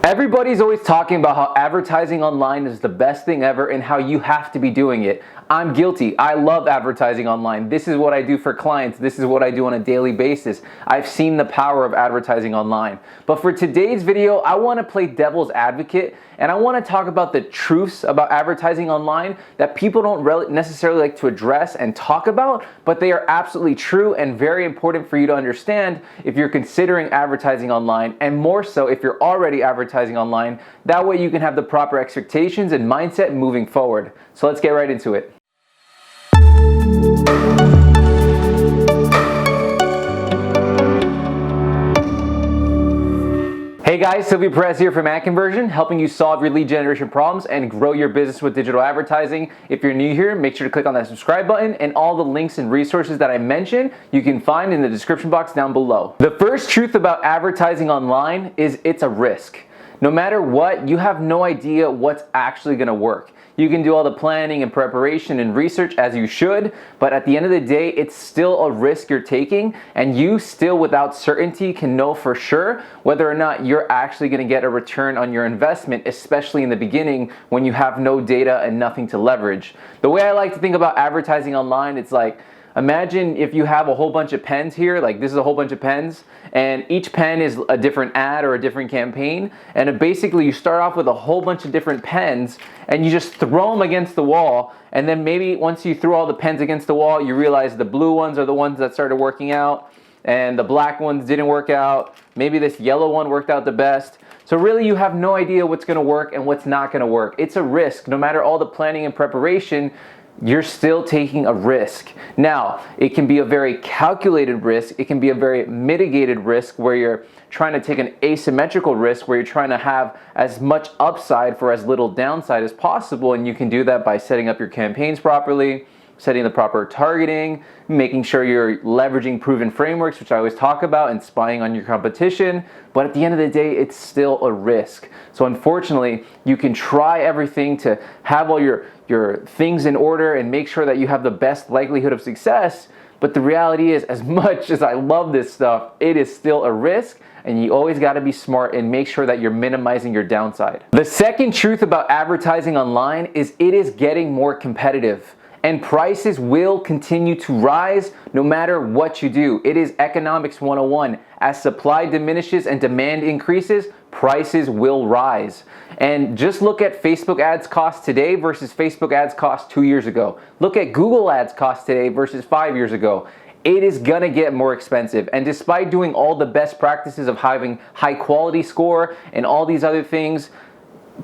Everybody's always talking about how advertising online is the best thing ever and how you have to be doing it. I'm guilty. I love advertising online. This is what I do for clients. This is what I do on a daily basis. I've seen the power of advertising online. But for today's video, I want to play devil's advocate and I want to talk about the truths about advertising online that people don't necessarily like to address and talk about, but they are absolutely true and very important for you to understand if you're considering advertising online, and more so if you're already advertising online. That way you can have the proper expectations and mindset moving forward. So let's get right into it. Hey guys, Sylvia Perez here from AdConversion, helping you solve your lead generation problems and grow your business with digital advertising. If you're new here, make sure to click on that subscribe button, and all the links and resources that I mentioned you can find in the description box down below. The first truth about advertising online is it's a risk. No matter what, you have no idea what's actually going to work. You can do all the planning and preparation and research as you should, but at the end of the day, it's still a risk you're taking, and you still without certainty can know for sure whether or not you're actually going to get a return on your investment, especially in the beginning when you have no data and nothing to leverage. The way I like to think about advertising online, it's like, imagine if you have a whole bunch of pens here, like this is a whole bunch of pens, and each pen is a different ad or a different campaign, and basically you start off with a whole bunch of different pens and you just throw them against the wall, and then maybe once you throw all the pens against the wall, you realize the blue ones are the ones that started working out and the black ones didn't work out. Maybe this yellow one worked out the best. So really you have no idea what's going to work and what's not going to work. It's a risk. No matter all the planning and preparation, you're still taking a risk. Now, it can be a very calculated risk. It can be a very mitigated risk where you're trying to take an asymmetrical risk where you're trying to have as much upside for as little downside as possible. And you can do that by setting up your campaigns properly, setting the proper targeting, making sure you're leveraging proven frameworks, which I always talk about, and spying on your competition. But at the end of the day, it's still a risk. So unfortunately, you can try everything to have all your things in order and make sure that you have the best likelihood of success. But the reality is, as much as I love this stuff, it is still a risk, and you always got to be smart and make sure that you're minimizing your downside. The second truth about advertising online is it is getting more competitive. And prices will continue to rise no matter what you do. It is economics 101. As supply diminishes and demand increases, prices will rise. And just look at Facebook ads cost today versus Facebook ads cost 2 years ago. Look at Google ads cost today versus 5 years ago. It is gonna get more expensive. And despite doing all the best practices of having high quality score and all these other things,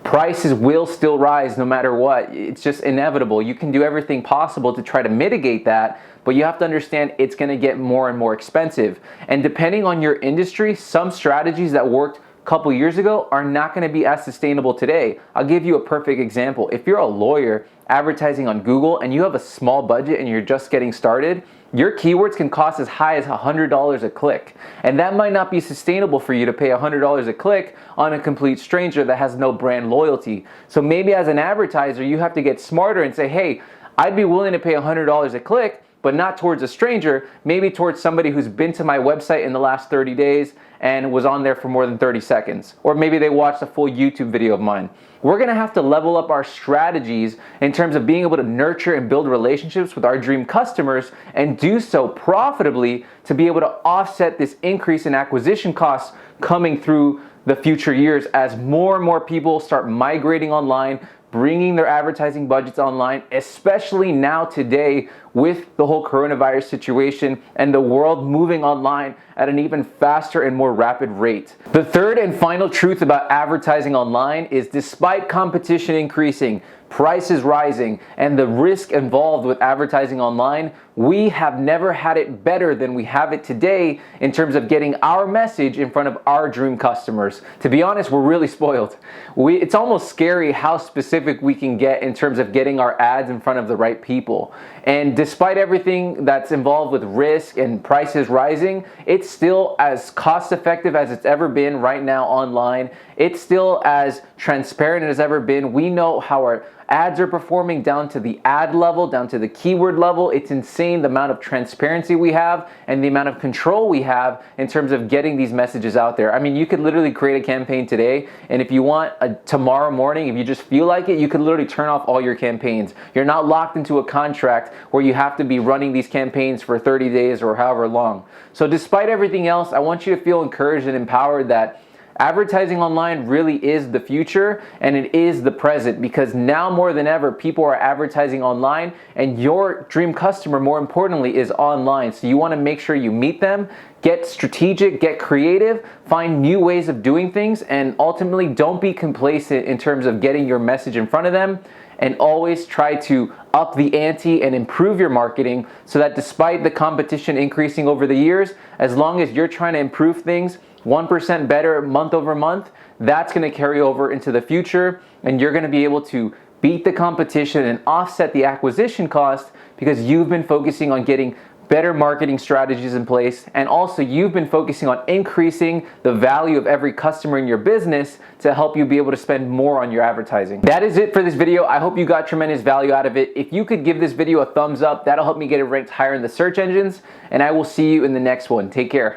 prices will still rise no matter what. It's just inevitable. You can do everything possible to try to mitigate that, but you have to understand it's going to get more and more expensive. And depending on your industry, some strategies that worked a couple years ago are not going to be as sustainable today. I'll give you a perfect example. If you're a lawyer advertising on Google and you have a small budget and you're just getting started, your keywords can cost as high as $100 a click. And that might not be sustainable for you to pay $100 a click on a complete stranger that has no brand loyalty. So maybe as an advertiser, you have to get smarter and say, hey, I'd be willing to pay $100 a click, but not towards a stranger, maybe towards somebody who's been to my website in the last 30 days and was on there for more than 30 seconds. Or maybe they watched a full YouTube video of mine. We're gonna have to level up our strategies in terms of being able to nurture and build relationships with our dream customers and do so profitably to be able to offset this increase in acquisition costs coming through the future years as more and more people start migrating online, bringing their advertising budgets online, especially now today with the whole coronavirus situation and the world moving online at an even faster and more rapid rate. The third and final truth about advertising online is despite competition increasing, prices rising, and the risk involved with advertising online, we have never had it better than we have it today in terms of getting our message in front of our dream customers. To be honest, we're really spoiled. It's almost scary how specific we can get in terms of getting our ads in front of the right people. And despite everything that's involved with risk and prices rising, it's still as cost effective as it's ever been right now online. it's still as transparent as ever been. We know how our ads are performing down to the ad level, down to the keyword level. It's insane the amount of transparency we have and the amount of control we have in terms of getting these messages out there. I mean, you could literally create a campaign today, and if you want tomorrow morning, if you just feel like it, you could literally turn off all your campaigns. You're not locked into a contract where you have to be running these campaigns for 30 days or however long. So despite everything else, I want you to feel encouraged and empowered that advertising online really is the future, and it is the present, because now more than ever, people are advertising online, and your dream customer, more importantly, is online. So you want to make sure you meet them, get strategic, get creative, find new ways of doing things, and ultimately don't be complacent in terms of getting your message in front of them. And always try to up the ante and improve your marketing so that despite the competition increasing over the years, as long as you're trying to improve things 1% better month over month, that's going to carry over into the future, and you're going to be able to beat the competition and offset the acquisition cost because you've been focusing on getting better marketing strategies in place, and also you've been focusing on increasing the value of every customer in your business to help you be able to spend more on your advertising. That is it for this video. I hope you got tremendous value out of it. If you could give this video a thumbs up, that'll help me get it ranked higher in the search engines, and I will see you in the next one. Take care.